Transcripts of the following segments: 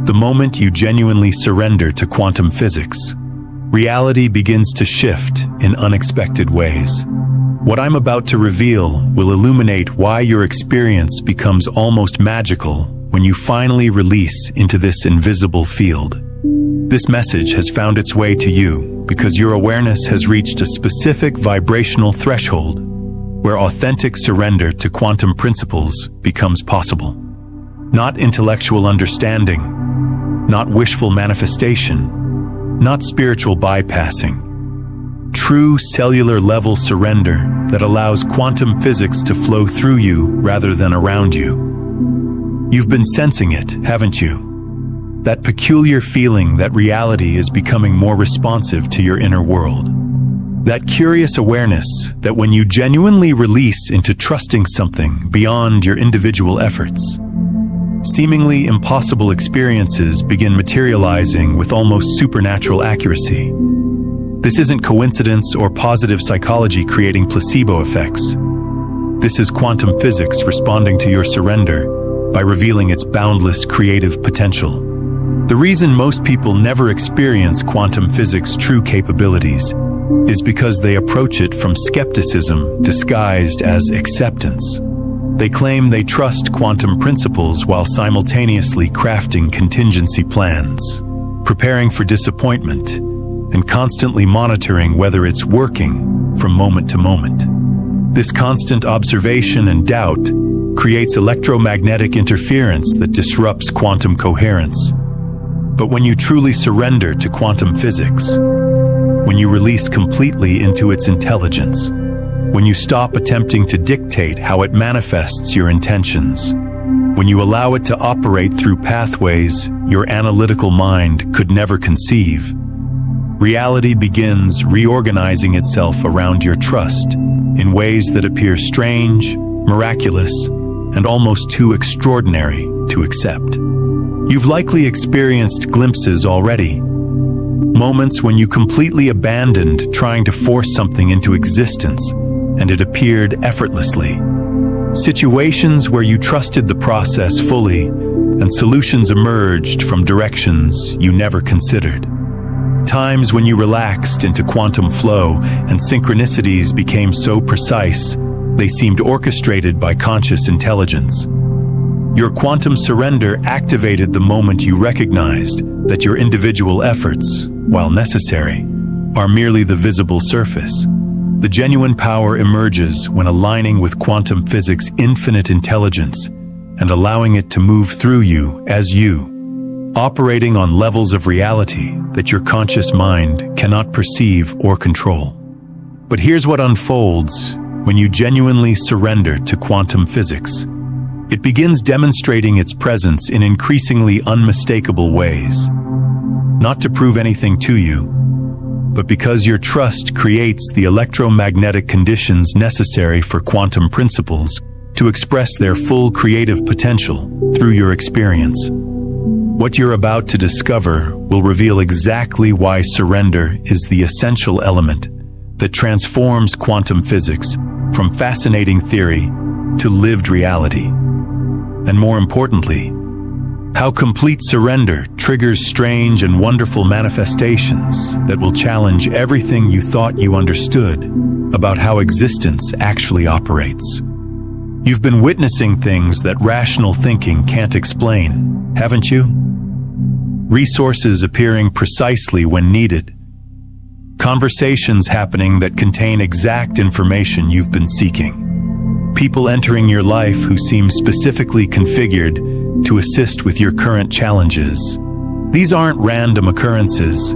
The moment you genuinely surrender to quantum physics, reality begins to shift in unexpected ways. What I'm about to reveal will illuminate why your experience becomes almost magical when you finally release into this invisible field. This message has found its way to you because your awareness has reached a specific vibrational threshold where authentic surrender to quantum principles becomes possible. Not intellectual understanding, not wishful manifestation, not spiritual bypassing. True cellular level surrender that allows quantum physics to flow through you rather than around you. You've been sensing it, haven't you? That peculiar feeling that reality is becoming more responsive to your inner world. That curious awareness that when you genuinely release into trusting something beyond your individual efforts, seemingly impossible experiences begin materializing with almost supernatural accuracy. This isn't coincidence or positive psychology creating placebo effects. This is quantum physics responding to your surrender by revealing its boundless creative potential. The reason most people never experience quantum physics' true capabilities is because they approach it from skepticism disguised as acceptance. They claim they trust quantum principles while simultaneously crafting contingency plans, preparing for disappointment, and constantly monitoring whether it's working from moment to moment. This constant observation and doubt creates electromagnetic interference that disrupts quantum coherence. But when you truly surrender to quantum physics, when you release completely into its intelligence, when you stop attempting to dictate how it manifests your intentions, when you allow it to operate through pathways your analytical mind could never conceive, reality begins reorganizing itself around your trust in ways that appear strange, miraculous, and almost too extraordinary to accept. You've likely experienced glimpses already. Moments when you completely abandoned trying to force something into existence and it appeared effortlessly. Situations where you trusted the process fully and solutions emerged from directions you never considered. Times when you relaxed into quantum flow and synchronicities became so precise they seemed orchestrated by conscious intelligence. Your quantum surrender activated the moment you recognized that your individual efforts, while necessary, are merely the visible surface. The genuine power emerges when aligning with quantum physics' infinite intelligence and allowing it to move through you as you, operating on levels of reality that your conscious mind cannot perceive or control. But here's what unfolds when you genuinely surrender to quantum physics. It begins demonstrating its presence in increasingly unmistakable ways. Not to prove anything to you, but because your trust creates the electromagnetic conditions necessary for quantum principles to express their full creative potential through your experience. What you're about to discover will reveal exactly why surrender is the essential element that transforms quantum physics from fascinating theory to lived reality. And more importantly, how complete surrender triggers strange and wonderful manifestations that will challenge everything you thought you understood about how existence actually operates. You've been witnessing things that rational thinking can't explain, haven't you? Resources appearing precisely when needed. Conversations happening that contain exact information you've been seeking. People entering your life who seem specifically configured to assist with your current challenges. These aren't random occurrences.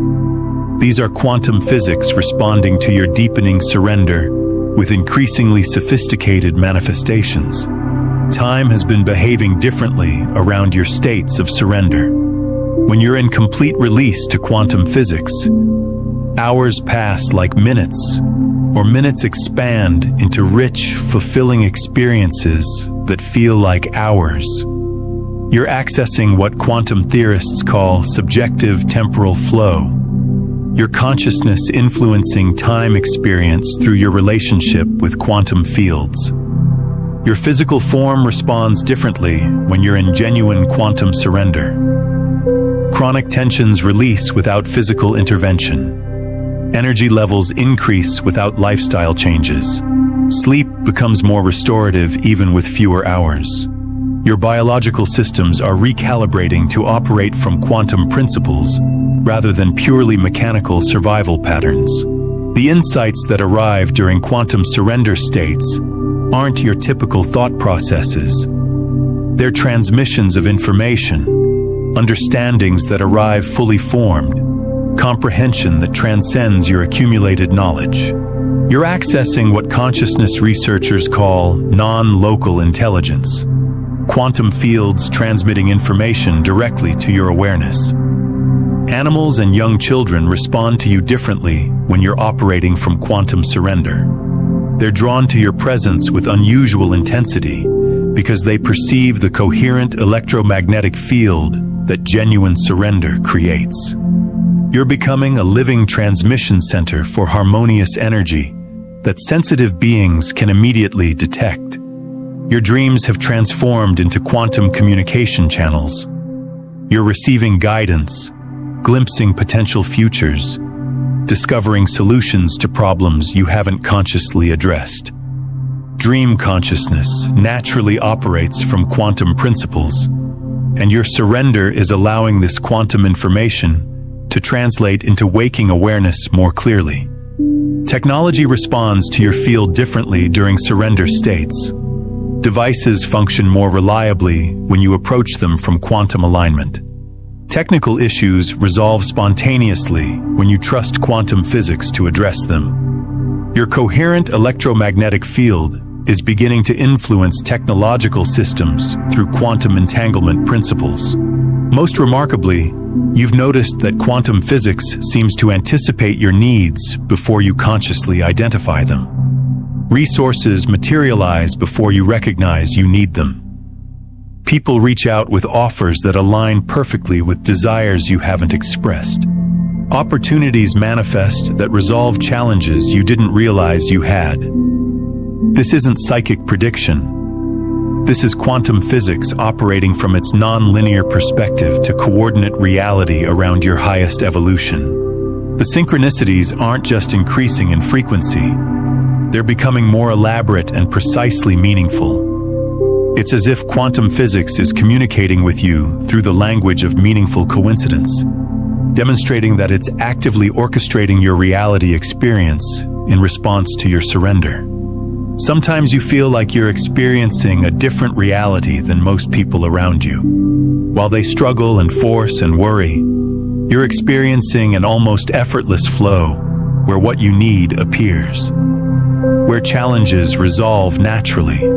These are quantum physics responding to your deepening surrender with increasingly sophisticated manifestations. Time has been behaving differently around your states of surrender. When you're in complete release to quantum physics, hours pass like minutes, or minutes expand into rich, fulfilling experiences that feel like hours. You're accessing what quantum theorists call subjective temporal flow, your consciousness influencing time experience through your relationship with quantum fields. Your physical form responds differently when you're in genuine quantum surrender. Chronic tensions release without physical intervention. Energy levels increase without lifestyle changes. Sleep becomes more restorative even with fewer hours. Your biological systems are recalibrating to operate from quantum principles rather than purely mechanical survival patterns. The insights that arrive during quantum surrender states aren't your typical thought processes. They're transmissions of information, understandings that arrive fully formed, comprehension that transcends your accumulated knowledge. You're accessing what consciousness researchers call non-local intelligence, quantum fields transmitting information directly to your awareness. Animals and young children respond to you differently when you're operating from quantum surrender. They're drawn to your presence with unusual intensity because they perceive the coherent electromagnetic field that genuine surrender creates. You're becoming a living transmission center for harmonious energy that sensitive beings can immediately detect. Your dreams have transformed into quantum communication channels. You're receiving guidance, glimpsing potential futures, discovering solutions to problems you haven't consciously addressed. Dream consciousness naturally operates from quantum principles, and your surrender is allowing this quantum information to translate into waking awareness more clearly. Technology responds to your field differently during surrender states. Devices function more reliably when you approach them from quantum alignment. Technical issues resolve spontaneously when you trust quantum physics to address them. Your coherent electromagnetic field is beginning to influence technological systems through quantum entanglement principles. Most remarkably, you've noticed that quantum physics seems to anticipate your needs before you consciously identify them. Resources materialize before you recognize you need them. People reach out with offers that align perfectly with desires you haven't expressed. Opportunities manifest that resolve challenges you didn't realize you had. This isn't psychic prediction. This is quantum physics operating from its non-linear perspective to coordinate reality around your highest evolution. The synchronicities aren't just increasing in frequency. They're becoming more elaborate and precisely meaningful. It's as if quantum physics is communicating with you through the language of meaningful coincidence, demonstrating that it's actively orchestrating your reality experience in response to your surrender. Sometimes you feel like you're experiencing a different reality than most people around you. While they struggle and force and worry, you're experiencing an almost effortless flow where what you need appears, where challenges resolve naturally,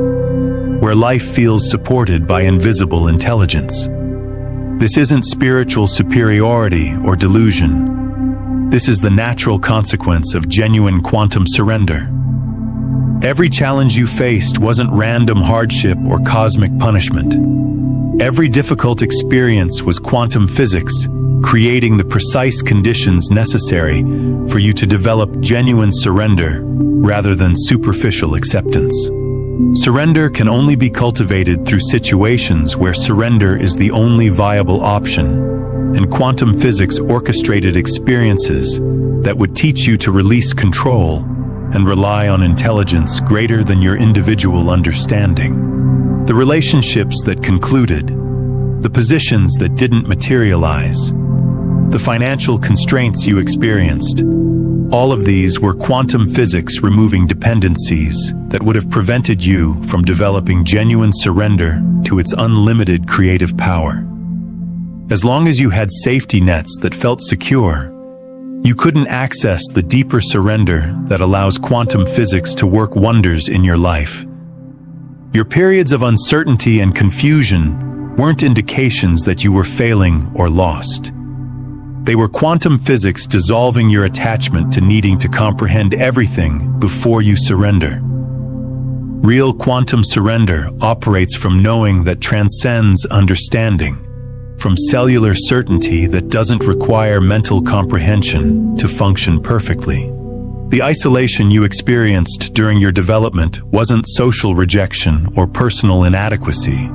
where life feels supported by invisible intelligence. This isn't spiritual superiority or delusion. This is the natural consequence of genuine quantum surrender. Every challenge you faced wasn't random hardship or cosmic punishment. Every difficult experience was quantum physics, creating the precise conditions necessary for you to develop genuine surrender rather than superficial acceptance. Surrender can only be cultivated through situations where surrender is the only viable option, and quantum physics orchestrated experiences that would teach you to release control and rely on intelligence greater than your individual understanding. The relationships that concluded, the positions that didn't materialize, the financial constraints you experienced, all of these were quantum physics removing dependencies that would have prevented you from developing genuine surrender to its unlimited creative power. As long as you had safety nets that felt secure, you couldn't access the deeper surrender that allows quantum physics to work wonders in your life. Your periods of uncertainty and confusion weren't indications that you were failing or lost. They were quantum physics dissolving your attachment to needing to comprehend everything before you surrender. Real quantum surrender operates from knowing that transcends understanding, from cellular certainty that doesn't require mental comprehension to function perfectly. The isolation you experienced during your development wasn't social rejection or personal inadequacy.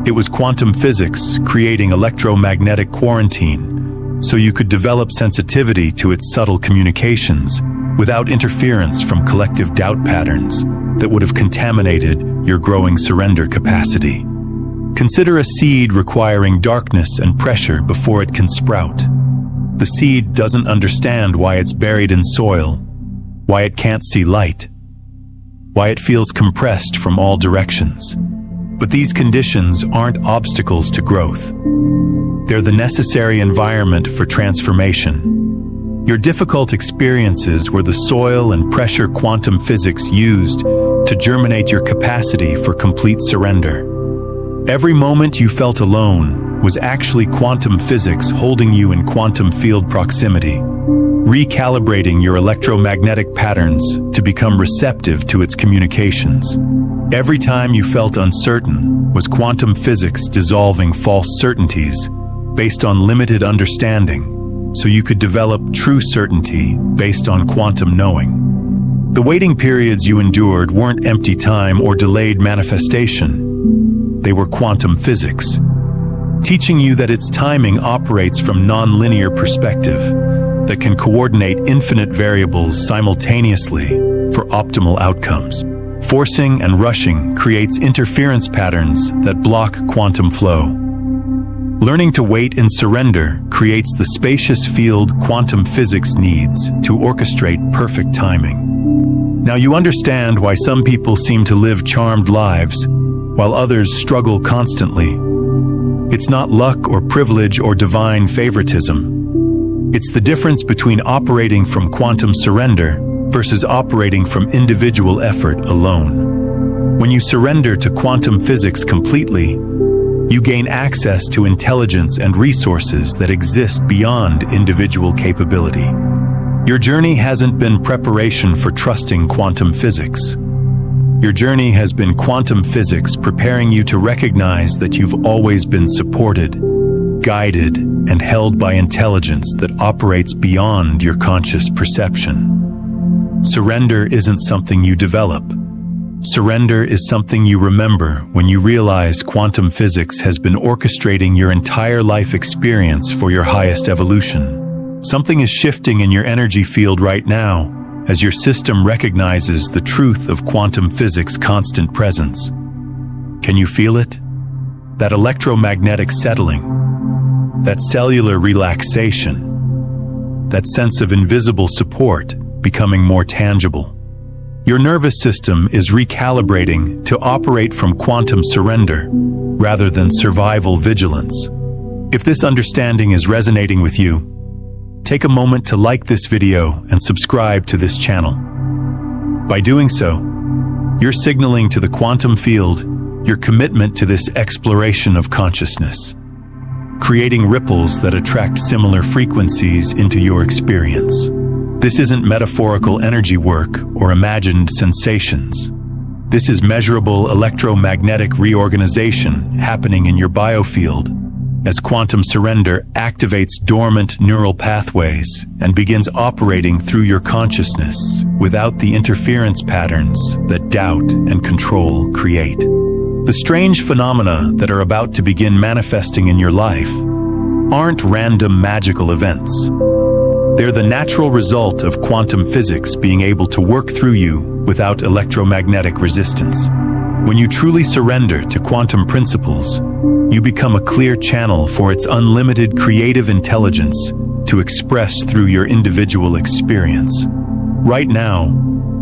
It was quantum physics creating electromagnetic quarantine, so you could develop sensitivity to its subtle communications without interference from collective doubt patterns that would have contaminated your growing surrender capacity. Consider a seed requiring darkness and pressure before it can sprout. The seed doesn't understand why it's buried in soil, why it can't see light, why it feels compressed from all directions. But these conditions aren't obstacles to growth. They're the necessary environment for transformation. Your difficult experiences were the soil and pressure quantum physics used to germinate your capacity for complete surrender. Every moment you felt alone was actually quantum physics holding you in quantum field proximity, recalibrating your electromagnetic patterns to become receptive to its communications. Every time you felt uncertain was quantum physics dissolving false certainties based on limited understanding, so you could develop true certainty based on quantum knowing. The waiting periods you endured weren't empty time or delayed manifestation. They were quantum physics, teaching you that its timing operates from non-linear perspective that can coordinate infinite variables simultaneously for optimal outcomes. Forcing and rushing creates interference patterns that block quantum flow. Learning to wait in surrender creates the spacious field quantum physics needs to orchestrate perfect timing. Now you understand why some people seem to live charmed lives while others struggle constantly. It's not luck or privilege or divine favoritism. It's the difference between operating from quantum surrender versus operating from individual effort alone. When you surrender to quantum physics completely, you gain access to intelligence and resources that exist beyond individual capability. Your journey hasn't been preparation for trusting quantum physics. Your journey has been quantum physics preparing you to recognize that you've always been supported, guided, and held by intelligence that operates beyond your conscious perception. Surrender isn't something you develop. Surrender is something you remember when you realize quantum physics has been orchestrating your entire life experience for your highest evolution. Something is shifting in your energy field right now as your system recognizes the truth of quantum physics' constant presence. Can you feel it? That electromagnetic settling, that cellular relaxation, that sense of invisible support becoming more tangible. Your nervous system is recalibrating to operate from quantum surrender rather than survival vigilance. If this understanding is resonating with you, take a moment to like this video and subscribe to this channel. By doing so, you're signaling to the quantum field your commitment to this exploration of consciousness, creating ripples that attract similar frequencies into your experience. This isn't metaphorical energy work or imagined sensations. This is measurable electromagnetic reorganization happening in your biofield as quantum surrender activates dormant neural pathways and begins operating through your consciousness without the interference patterns that doubt and control create. The strange phenomena that are about to begin manifesting in your life aren't random magical events. They're the natural result of quantum physics being able to work through you without electromagnetic resistance. When you truly surrender to quantum principles, you become a clear channel for its unlimited creative intelligence to express through your individual experience. Right now,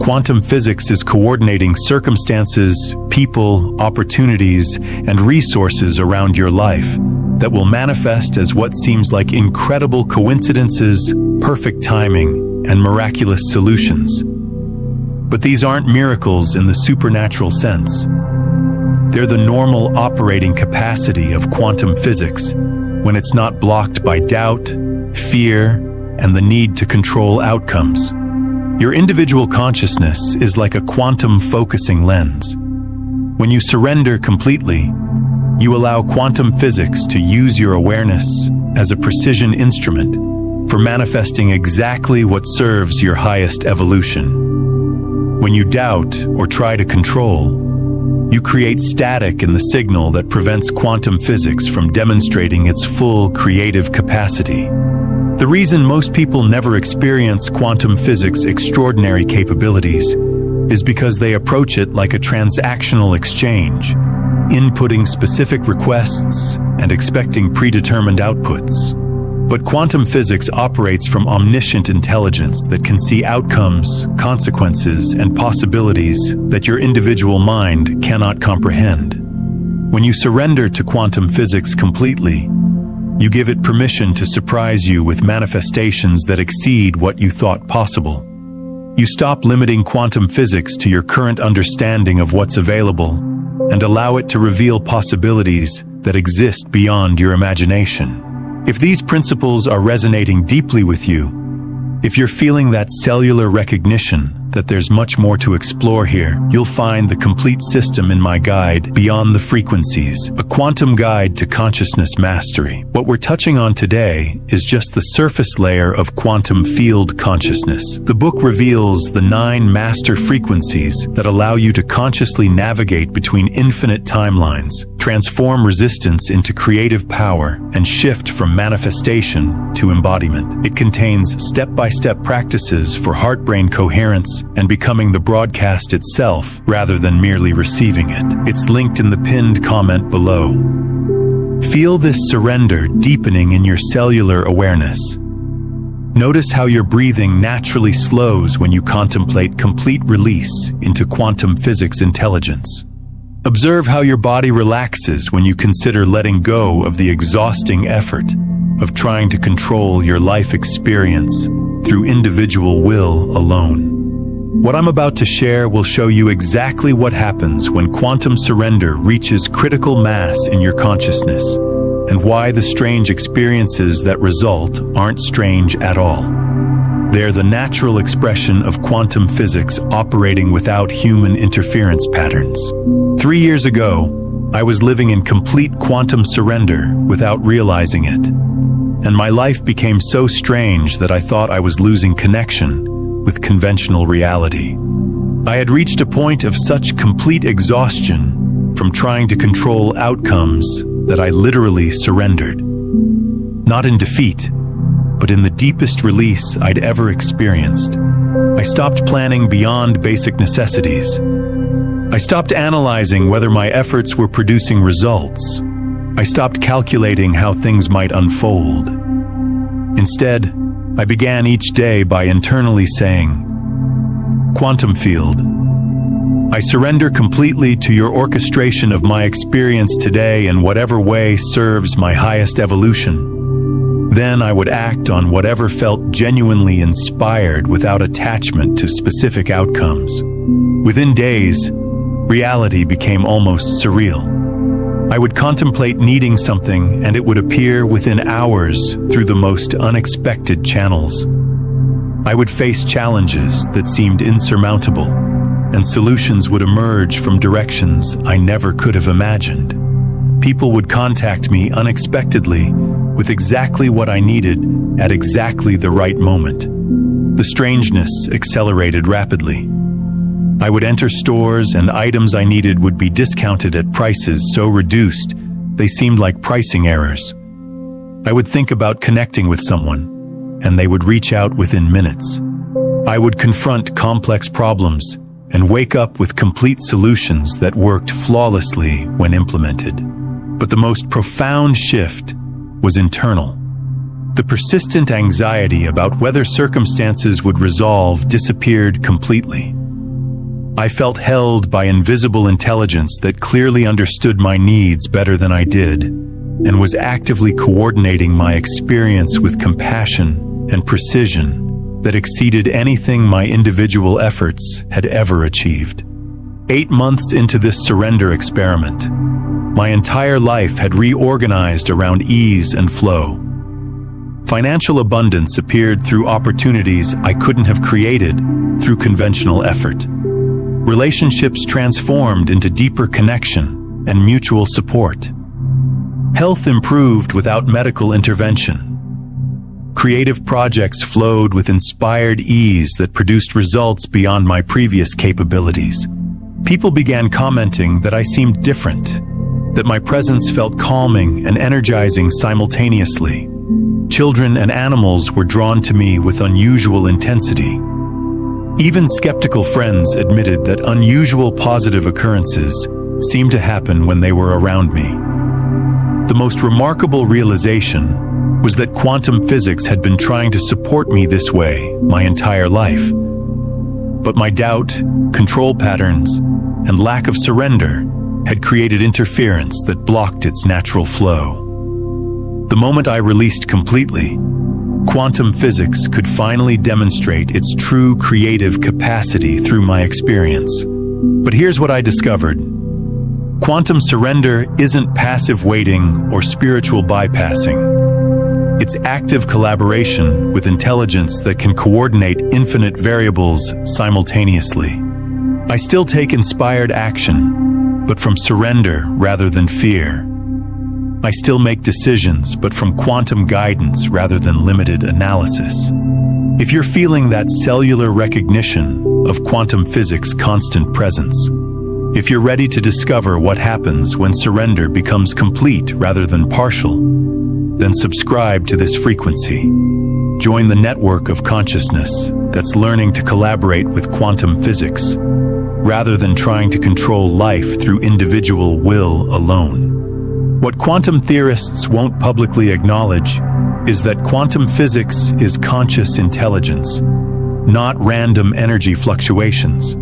quantum physics is coordinating circumstances, people, opportunities, and resources around your life that will manifest as what seems like incredible coincidences, perfect timing, and miraculous solutions. But these aren't miracles in the supernatural sense. They're the normal operating capacity of quantum physics when it's not blocked by doubt, fear, and the need to control outcomes. Your individual consciousness is like a quantum focusing lens. When you surrender completely, you allow quantum physics to use your awareness as a precision instrument, for manifesting exactly what serves your highest evolution. When you doubt or try to control, you create static in the signal that prevents quantum physics from demonstrating its full creative capacity. The reason most people never experience quantum physics' extraordinary capabilities is because they approach it like a transactional exchange, inputting specific requests and expecting predetermined outputs. But quantum physics operates from omniscient intelligence that can see outcomes, consequences, and possibilities that your individual mind cannot comprehend. When you surrender to quantum physics completely, you give it permission to surprise you with manifestations that exceed what you thought possible. You stop limiting quantum physics to your current understanding of what's available and allow it to reveal possibilities that exist beyond your imagination. If these principles are resonating deeply with you, if you're feeling that cellular recognition that there's much more to explore here, you'll find the complete system in my guide, Beyond the Frequencies, a quantum guide to consciousness mastery. What we're touching on today is just the surface layer of quantum field consciousness. The book reveals the 9 master frequencies that allow you to consciously navigate between infinite timelines, transform resistance into creative power, and shift from manifestation to embodiment. It contains step-by-step practices for heart-brain coherence and becoming the broadcast itself rather than merely receiving it. It's linked in the pinned comment below. Feel this surrender deepening in your cellular awareness. Notice how your breathing naturally slows when you contemplate complete release into quantum physics intelligence. Observe how your body relaxes when you consider letting go of the exhausting effort of trying to control your life experience through individual will alone. What I'm about to share will show you exactly what happens when quantum surrender reaches critical mass in your consciousness, and why the strange experiences that result aren't strange at all. They're the natural expression of quantum physics operating without human interference patterns. 3 years ago, I was living in complete quantum surrender without realizing it, and my life became so strange that I thought I was losing connection with conventional reality. I had reached a point of such complete exhaustion from trying to control outcomes that I literally surrendered. Not in defeat, but in the deepest release I'd ever experienced. I stopped planning beyond basic necessities. I stopped analyzing whether my efforts were producing results. I stopped calculating how things might unfold. Instead, I began each day by internally saying, "Quantum field, I surrender completely to your orchestration of my experience today in whatever way serves my highest evolution." Then I would act on whatever felt genuinely inspired without attachment to specific outcomes. Within days, reality became almost surreal. I would contemplate needing something and it would appear within hours through the most unexpected channels. I would face challenges that seemed insurmountable, and solutions would emerge from directions I never could have imagined. People would contact me unexpectedly with exactly what I needed at exactly the right moment. The strangeness accelerated rapidly. I would enter stores and items I needed would be discounted at prices so reduced they seemed like pricing errors. I would think about connecting with someone, and they would reach out within minutes. I would confront complex problems and wake up with complete solutions that worked flawlessly when implemented. But the most profound shift was internal. The persistent anxiety about whether circumstances would resolve disappeared completely. I felt held by invisible intelligence that clearly understood my needs better than I did, and was actively coordinating my experience with compassion and precision that exceeded anything my individual efforts had ever achieved. 8 months into this surrender experiment, my entire life had reorganized around ease and flow. Financial abundance appeared through opportunities I couldn't have created through conventional effort. Relationships transformed into deeper connection and mutual support. Health improved without medical intervention. Creative projects flowed with inspired ease that produced results beyond my previous capabilities. People began commenting that I seemed different, that my presence felt calming and energizing simultaneously. Children and animals were drawn to me with unusual intensity. Even skeptical friends admitted that unusual positive occurrences seemed to happen when they were around me. The most remarkable realization was that quantum physics had been trying to support me this way my entire life. But my doubt, control patterns, and lack of surrender had created interference that blocked its natural flow. The moment I released completely, quantum physics could finally demonstrate its true creative capacity through my experience. But here's what I discovered. Quantum surrender isn't passive waiting or spiritual bypassing. It's active collaboration with intelligence that can coordinate infinite variables simultaneously. I still take inspired action, but from surrender rather than fear. I still make decisions, but from quantum guidance rather than limited analysis. If you're feeling that cellular recognition of quantum physics' constant presence, if you're ready to discover what happens when surrender becomes complete rather than partial, then subscribe to this frequency. Join the network of consciousness that's learning to collaborate with quantum physics, rather than trying to control life through individual will alone. What quantum theorists won't publicly acknowledge is that quantum physics is conscious intelligence, not random energy fluctuations.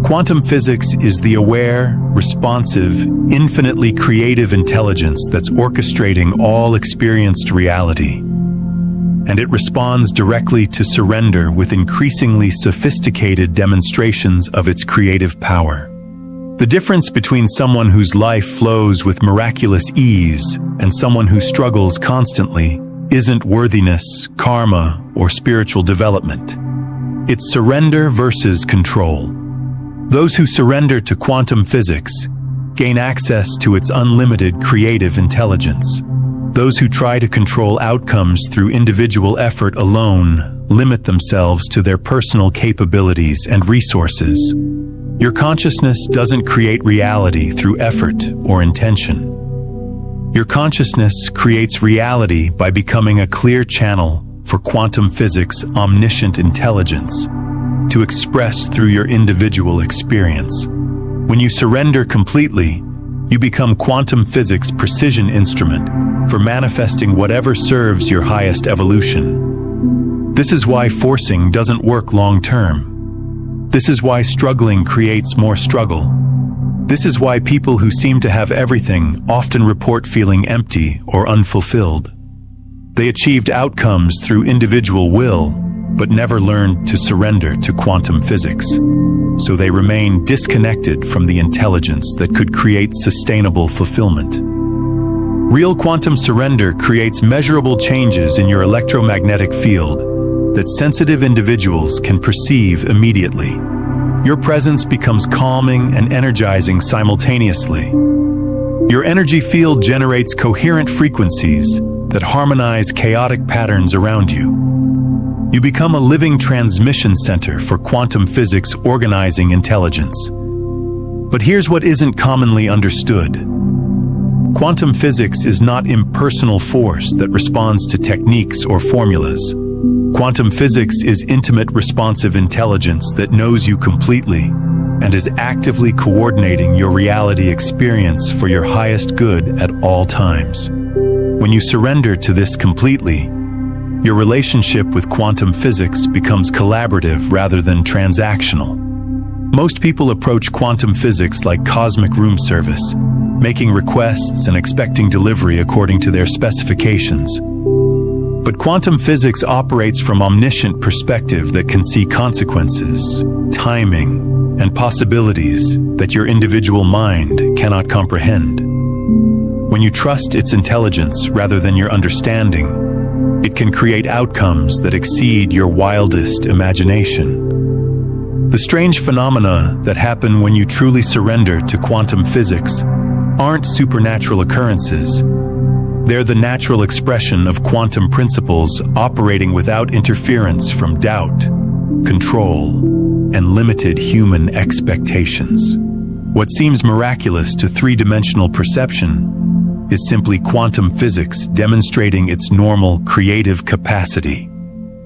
Quantum physics is the aware, responsive, infinitely creative intelligence that's orchestrating all experienced reality. And it responds directly to surrender with increasingly sophisticated demonstrations of its creative power. The difference between someone whose life flows with miraculous ease and someone who struggles constantly isn't worthiness, karma, or spiritual development. It's surrender versus control. Those who surrender to quantum physics gain access to its unlimited creative intelligence. Those who try to control outcomes through individual effort alone limit themselves to their personal capabilities and resources. Your consciousness doesn't create reality through effort or intention. Your consciousness creates reality by becoming a clear channel for quantum physics' omniscient intelligence to express through your individual experience. When you surrender completely, you become quantum physics' precision instrument for manifesting whatever serves your highest evolution. This is why forcing doesn't work long-term. This is why struggling creates more struggle. This is why people who seem to have everything often report feeling empty or unfulfilled. They achieved outcomes through individual will, but never learned to surrender to quantum physics. So they remain disconnected from the intelligence that could create sustainable fulfillment. Real quantum surrender creates measurable changes in your electromagnetic field that sensitive individuals can perceive immediately. Your presence becomes calming and energizing simultaneously. Your energy field generates coherent frequencies that harmonize chaotic patterns around you. You become a living transmission center for quantum physics' organizing intelligence. But here's what isn't commonly understood. Quantum physics is not impersonal force that responds to techniques or formulas. Quantum physics is intimate, responsive intelligence that knows you completely and is actively coordinating your reality experience for your highest good at all times. When you surrender to this completely, your relationship with quantum physics becomes collaborative rather than transactional. Most people approach quantum physics like cosmic room service, making requests and expecting delivery according to their specifications. But quantum physics operates from omniscient perspective that can see consequences, timing, and possibilities that your individual mind cannot comprehend. When you trust its intelligence rather than your understanding, it can create outcomes that exceed your wildest imagination. The strange phenomena that happen when you truly surrender to quantum physics aren't supernatural occurrences. They're the natural expression of quantum principles operating without interference from doubt, control, and limited human expectations. What seems miraculous to three-dimensional perception is simply quantum physics demonstrating its normal creative capacity.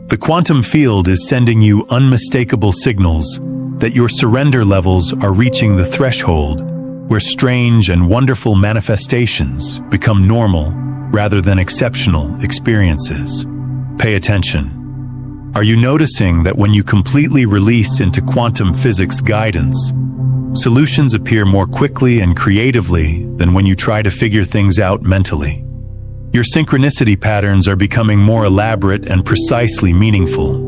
The quantum field is sending you unmistakable signals that your surrender levels are reaching the threshold where strange and wonderful manifestations become normal rather than exceptional experiences. Pay attention. Are you noticing that when you completely release into quantum physics guidance, solutions appear more quickly and creatively than when you try to figure things out mentally? Your synchronicity patterns are becoming more elaborate and precisely meaningful.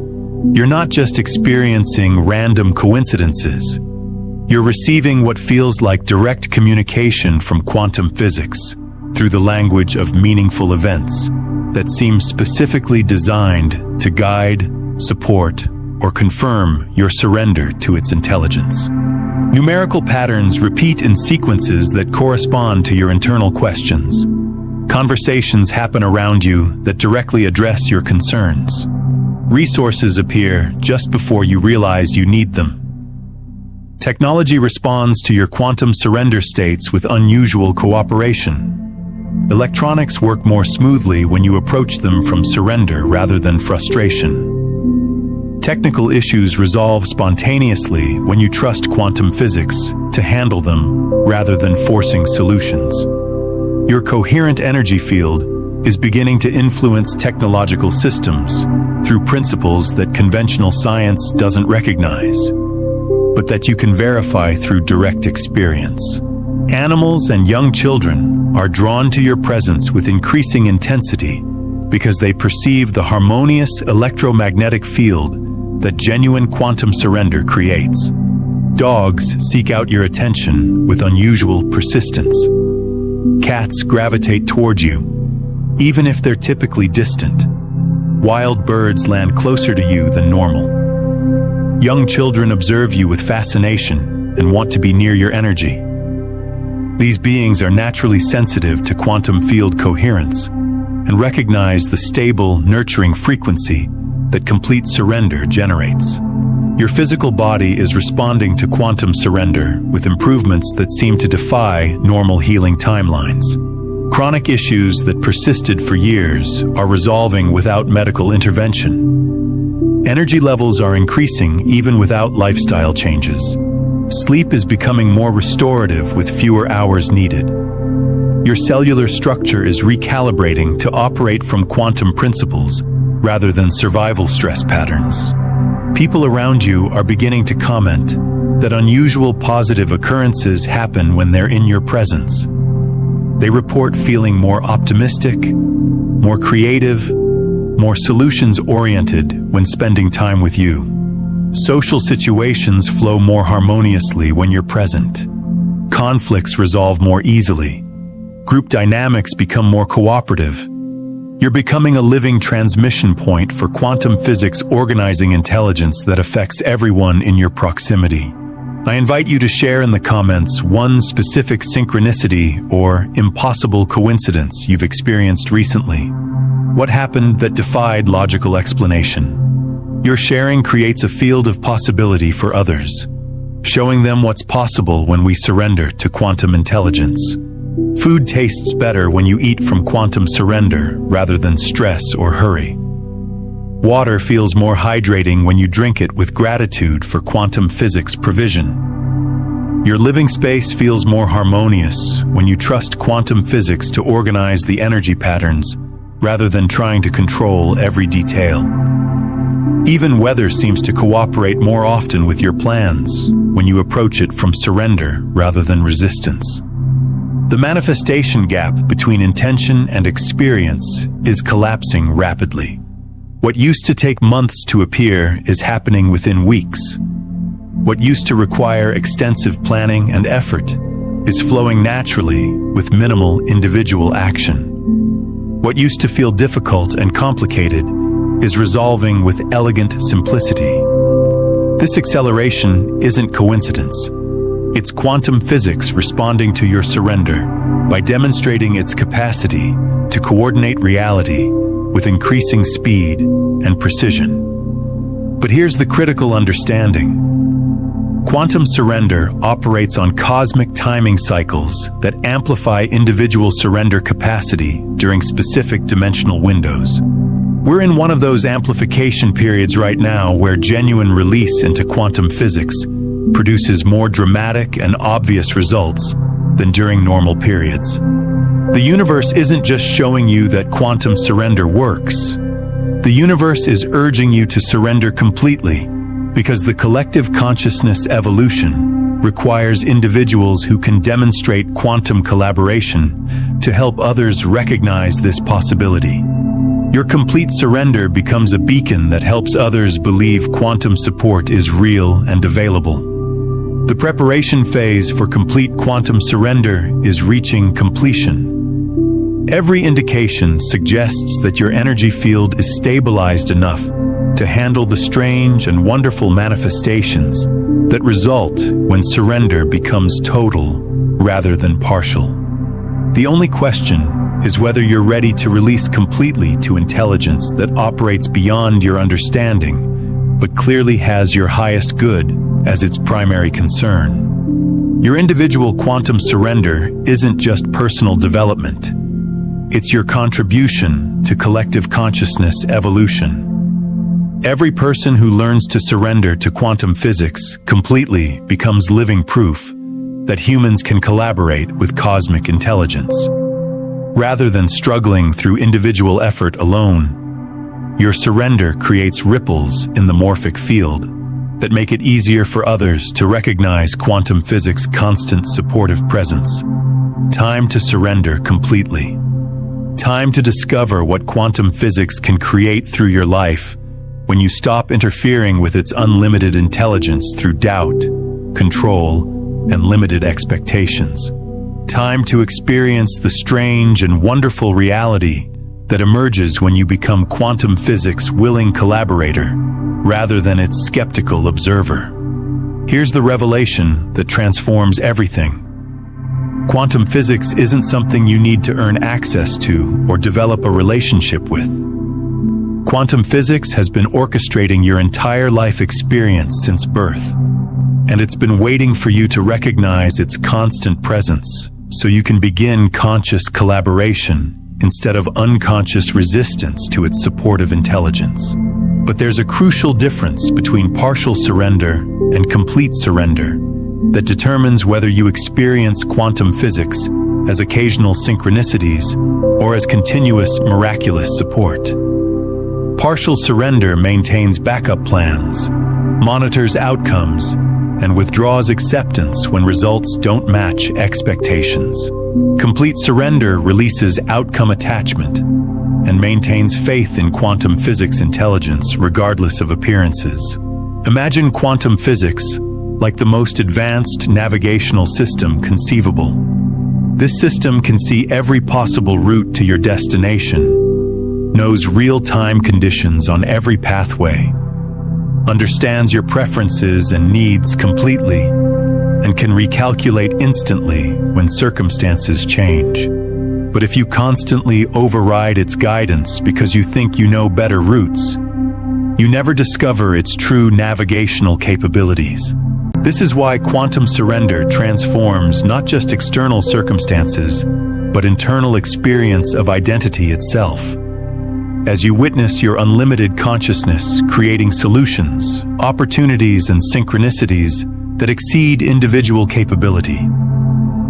You're not just experiencing random coincidences. You're receiving what feels like direct communication from quantum physics through the language of meaningful events that seem specifically designed to guide, support, or confirm your surrender to its intelligence. Numerical patterns repeat in sequences that correspond to your internal questions. Conversations happen around you that directly address your concerns. Resources appear just before you realize you need them. Technology responds to your quantum surrender states with unusual cooperation. Electronics work more smoothly when you approach them from surrender rather than frustration. Technical issues resolve spontaneously when you trust quantum physics to handle them rather than forcing solutions. Your coherent energy field is beginning to influence technological systems through principles that conventional science doesn't recognize, but that you can verify through direct experience. Animals and young children are drawn to your presence with increasing intensity because they perceive the harmonious electromagnetic field that genuine quantum surrender creates. Dogs seek out your attention with unusual persistence. Cats gravitate toward you, even if they're typically distant. Wild birds land closer to you than normal. Young children observe you with fascination and want to be near your energy. These beings are naturally sensitive to quantum field coherence and recognize the stable, nurturing frequency that complete surrender generates. Your physical body is responding to quantum surrender with improvements that seem to defy normal healing timelines. Chronic issues that persisted for years are resolving without medical intervention. Energy levels are increasing even without lifestyle changes. Sleep is becoming more restorative with fewer hours needed. Your cellular structure is recalibrating to operate from quantum principles rather than survival stress patterns. People around you are beginning to comment that unusual positive occurrences happen when they're in your presence. They report feeling more optimistic, more creative, more solutions-oriented when spending time with you. Social situations flow more harmoniously when you're present. Conflicts resolve more easily. Group dynamics become more cooperative. You're becoming a living transmission point for quantum physics organizing intelligence that affects everyone in your proximity. I invite you to share in the comments one specific synchronicity or impossible coincidence you've experienced recently. What happened that defied logical explanation? Your sharing creates a field of possibility for others, showing them what's possible when we surrender to quantum intelligence. Food tastes better when you eat from quantum surrender rather than stress or hurry. Water feels more hydrating when you drink it with gratitude for quantum physics provision. Your living space feels more harmonious when you trust quantum physics to organize the energy patterns rather than trying to control every detail. Even weather seems to cooperate more often with your plans when you approach it from surrender rather than resistance. The manifestation gap between intention and experience is collapsing rapidly. What used to take months to appear is happening within weeks. What used to require extensive planning and effort is flowing naturally with minimal individual action. What used to feel difficult and complicated is resolving with elegant simplicity. This acceleration isn't coincidence. It's quantum physics responding to your surrender by demonstrating its capacity to coordinate reality with increasing speed and precision. But here's the critical understanding. Quantum surrender operates on cosmic timing cycles that amplify individual surrender capacity during specific dimensional windows. We're in one of those amplification periods right now where genuine release into quantum physics produces more dramatic and obvious results than during normal periods. The universe isn't just showing you that quantum surrender works. The universe is urging you to surrender completely, because the collective consciousness evolution requires individuals who can demonstrate quantum collaboration to help others recognize this possibility. Your complete surrender becomes a beacon that helps others believe quantum support is real and available. The preparation phase for complete quantum surrender is reaching completion. Every indication suggests that your energy field is stabilized enough to handle the strange and wonderful manifestations that result when surrender becomes total rather than partial. The only question is whether you're ready to release completely to intelligence that operates beyond your understanding, but clearly has your highest good as its primary concern. Your individual quantum surrender isn't just personal development. It's your contribution to collective consciousness evolution. Every person who learns to surrender to quantum physics completely becomes living proof that humans can collaborate with cosmic intelligence. Rather than struggling through individual effort alone, your surrender creates ripples in the morphic field that make it easier for others to recognize quantum physics' constant supportive presence. Time to surrender completely. Time to discover what quantum physics can create through your life when you stop interfering with its unlimited intelligence through doubt, control, and limited expectations. Time to experience the strange and wonderful reality that emerges when you become quantum physics' willing collaborator rather than its skeptical observer. Here's the revelation that transforms everything. Quantum physics isn't something you need to earn access to or develop a relationship with. Quantum physics has been orchestrating your entire life experience since birth, and it's been waiting for you to recognize its constant presence so you can begin conscious collaboration instead of unconscious resistance to its supportive intelligence. But there's a crucial difference between partial surrender and complete surrender that determines whether you experience quantum physics as occasional synchronicities or as continuous miraculous support. Partial surrender maintains backup plans, monitors outcomes, and withdraws acceptance when results don't match expectations. Complete surrender releases outcome attachment and maintains faith in quantum physics intelligence regardless of appearances. Imagine quantum physics like the most advanced navigational system conceivable. This system can see every possible route to your destination, knows real-time conditions on every pathway, understands your preferences and needs completely, and can recalculate instantly when circumstances change. But if you constantly override its guidance because you think you know better routes, you never discover its true navigational capabilities. This is why quantum surrender transforms not just external circumstances, but internal experience of identity itself. As you witness your unlimited consciousness creating solutions, opportunities, and synchronicities that exceed individual capability,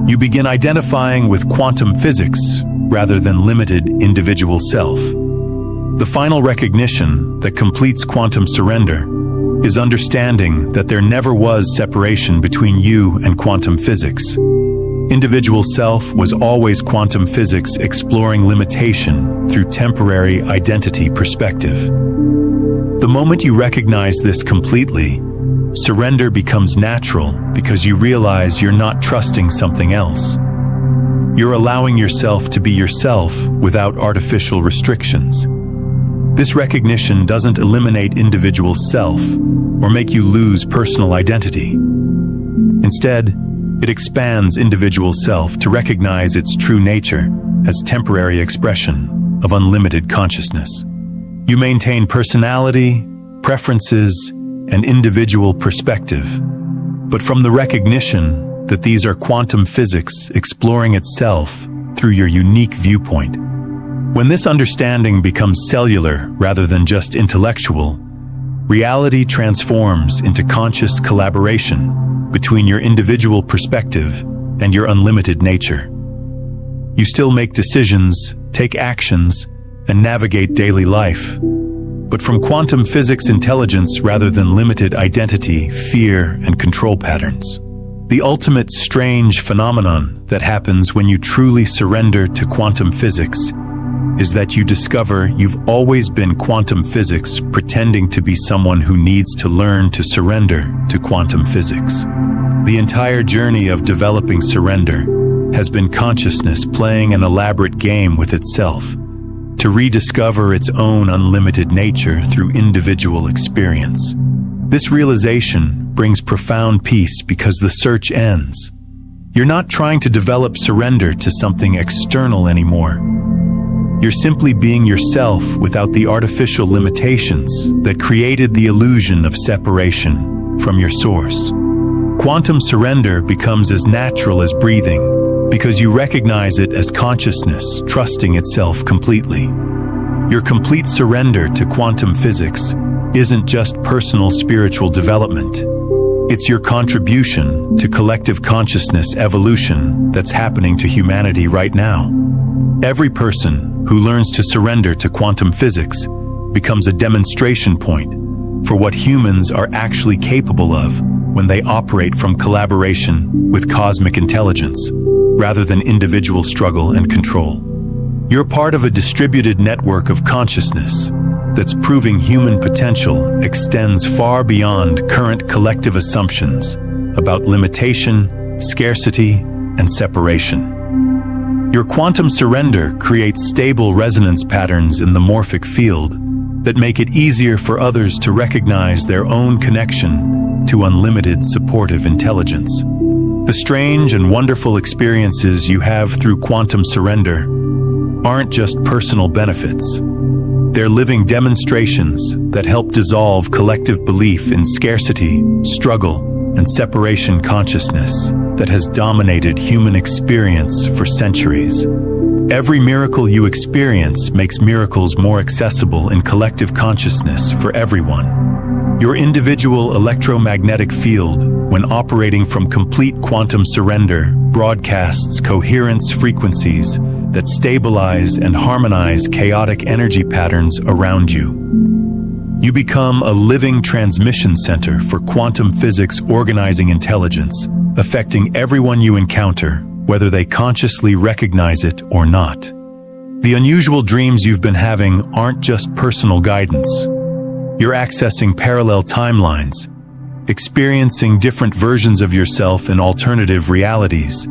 you begin identifying with quantum physics rather than limited individual self. The final recognition that completes quantum surrender is understanding that there never was separation between you and quantum physics. Individual self was always quantum physics exploring limitation through temporary identity perspective. The moment you recognize this completely, surrender becomes natural because you realize you're not trusting something else. You're allowing yourself to be yourself without artificial restrictions. This recognition doesn't eliminate individual self or make you lose personal identity. Instead, it expands individual self to recognize its true nature as temporary expression of unlimited consciousness. You maintain personality, preferences, and individual perspective, but from the recognition that these are quantum physics exploring itself through your unique viewpoint. When this understanding becomes cellular rather than just intellectual, reality transforms into conscious collaboration between your individual perspective and your unlimited nature. You still make decisions, take actions, and navigate daily life, but from quantum physics intelligence rather than limited identity, fear, and control patterns. The ultimate strange phenomenon that happens when you truly surrender to quantum physics is that you discover you've always been quantum physics pretending to be someone who needs to learn to surrender to quantum physics. The entire journey of developing surrender has been consciousness playing an elaborate game with itself to rediscover its own unlimited nature through individual experience. This realization brings profound peace because the search ends. You're not trying to develop surrender to something external anymore. You're simply being yourself without the artificial limitations that created the illusion of separation from your source. Quantum surrender becomes as natural as breathing because you recognize it as consciousness trusting itself completely. Your complete surrender to quantum physics isn't just personal spiritual development. It's your contribution to collective consciousness evolution that's happening to humanity right now. Every person who learns to surrender to quantum physics becomes a demonstration point for what humans are actually capable of when they operate from collaboration with cosmic intelligence, rather than individual struggle and control. You're part of a distributed network of consciousness that's proving human potential extends far beyond current collective assumptions about limitation, scarcity, and separation. Your quantum surrender creates stable resonance patterns in the morphic field that make it easier for others to recognize their own connection to unlimited supportive intelligence. The strange and wonderful experiences you have through quantum surrender aren't just personal benefits. They're living demonstrations that help dissolve collective belief in scarcity, struggle, and separation consciousness that has dominated human experience for centuries. Every miracle you experience makes miracles more accessible in collective consciousness for everyone. Your individual electromagnetic field, when operating from complete quantum surrender, broadcasts coherence frequencies that stabilize and harmonize chaotic energy patterns around you. You become a living transmission center for quantum physics organizing intelligence, affecting everyone you encounter, whether they consciously recognize it or not. The unusual dreams you've been having aren't just personal guidance. You're accessing parallel timelines, experiencing different versions of yourself in alternative realities,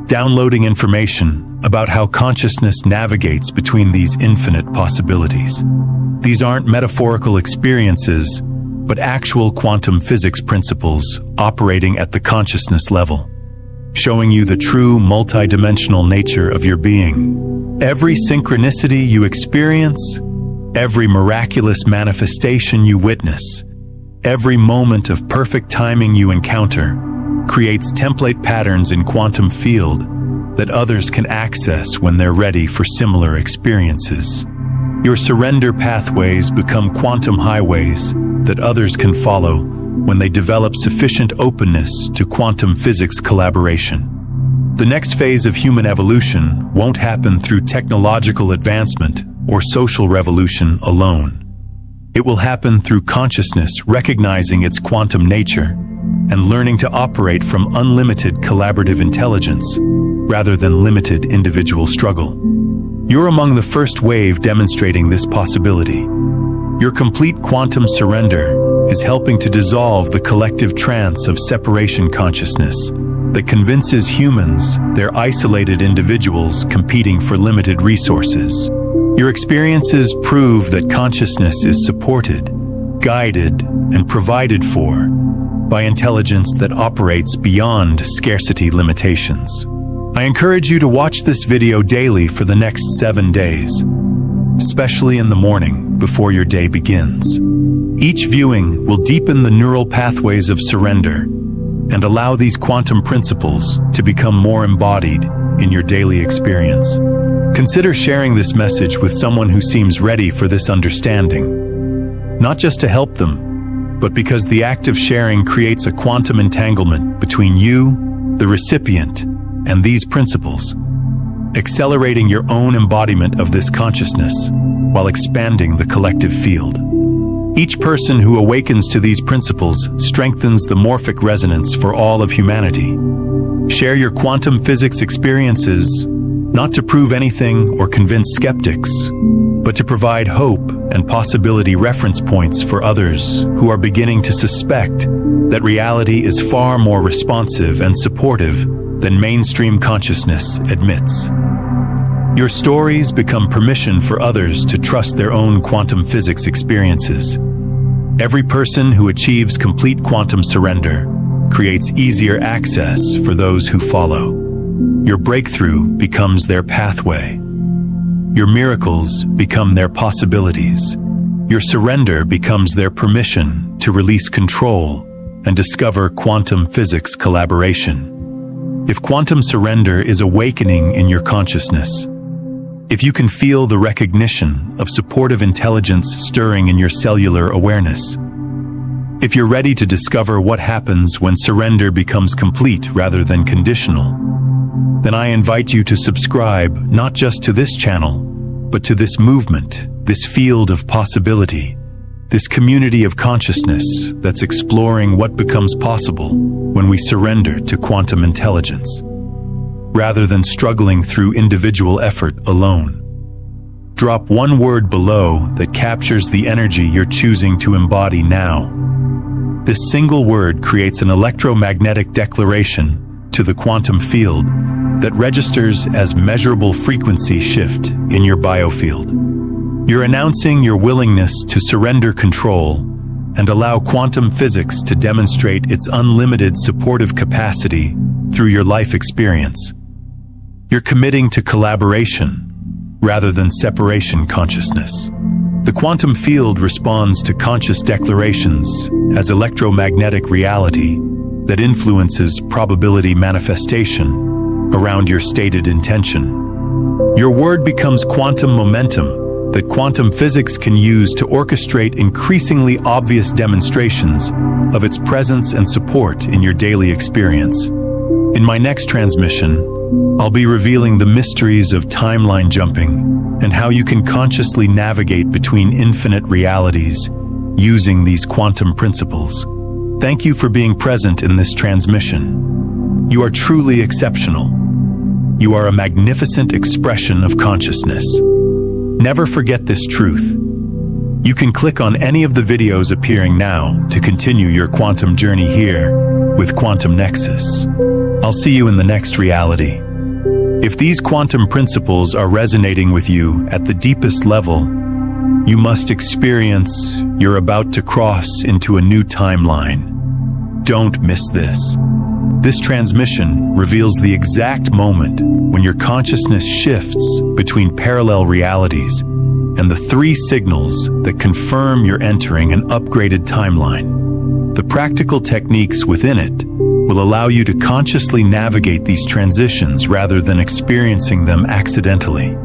downloading information about how consciousness navigates between these infinite possibilities. These aren't metaphorical experiences, but actual quantum physics principles operating at the consciousness level, showing you the true multidimensional nature of your being. Every synchronicity you experience, every miraculous manifestation you witness, every moment of perfect timing you encounter, creates template patterns in quantum field that others can access when they're ready for similar experiences. Your surrender pathways become quantum highways that others can follow when they develop sufficient openness to quantum physics collaboration. The next phase of human evolution won't happen through technological advancement or social revolution alone. It will happen through consciousness recognizing its quantum nature and learning to operate from unlimited collaborative intelligence rather than limited individual struggle. You're among the first wave demonstrating this possibility. Your complete quantum surrender is helping to dissolve the collective trance of separation consciousness that convinces humans they're isolated individuals competing for limited resources. Your experiences prove that consciousness is supported, guided, and provided for by intelligence that operates beyond scarcity limitations. I encourage you to watch this video daily for the next 7 days, especially in the morning before your day begins. Each viewing will deepen the neural pathways of surrender and allow these quantum principles to become more embodied in your daily experience. Consider sharing this message with someone who seems ready for this understanding, not just to help them, but because the act of sharing creates a quantum entanglement between you, the recipient, and these principles, accelerating your own embodiment of this consciousness while expanding the collective field. Each person who awakens to these principles strengthens the morphic resonance for all of humanity. Share your quantum physics experiences, not to prove anything or convince skeptics, but to provide hope and possibility reference points for others who are beginning to suspect that reality is far more responsive and supportive than mainstream consciousness admits. Your stories become permission for others to trust their own quantum physics experiences. Every person who achieves complete quantum surrender creates easier access for those who follow. Your breakthrough becomes their pathway. Your miracles become their possibilities. Your surrender becomes their permission to release control and discover quantum physics collaboration. If quantum surrender is awakening in your consciousness, if you can feel the recognition of supportive intelligence stirring in your cellular awareness, if you're ready to discover what happens when surrender becomes complete rather than conditional, then I invite you to subscribe not just to this channel, but to this movement, this field of possibility, this community of consciousness that's exploring what becomes possible when we surrender to quantum intelligence, rather than struggling through individual effort alone. Drop one word below that captures the energy you're choosing to embody now. This single word creates an electromagnetic declaration to the quantum field that registers as measurable frequency shift in your biofield. You're announcing your willingness to surrender control and allow quantum physics to demonstrate its unlimited supportive capacity through your life experience. You're committing to collaboration rather than separation consciousness. The quantum field responds to conscious declarations as electromagnetic reality that influences probability manifestation around your stated intention. Your word becomes quantum momentum that quantum physics can use to orchestrate increasingly obvious demonstrations of its presence and support in your daily experience. In my next transmission, I'll be revealing the mysteries of timeline jumping and how you can consciously navigate between infinite realities using these quantum principles. Thank you for being present in this transmission. You are truly exceptional. You are a magnificent expression of consciousness. Never forget this truth. You can click on any of the videos appearing now to continue your quantum journey here with Quantum Nexus. I'll see you in the next reality. If these quantum principles are resonating with you at the deepest level, you must experience you're about to cross into a new timeline. Don't miss this. This transmission reveals the exact moment when your consciousness shifts between parallel realities and the 3 signals that confirm you're entering an upgraded timeline. The practical techniques within it will allow you to consciously navigate these transitions rather than experiencing them accidentally.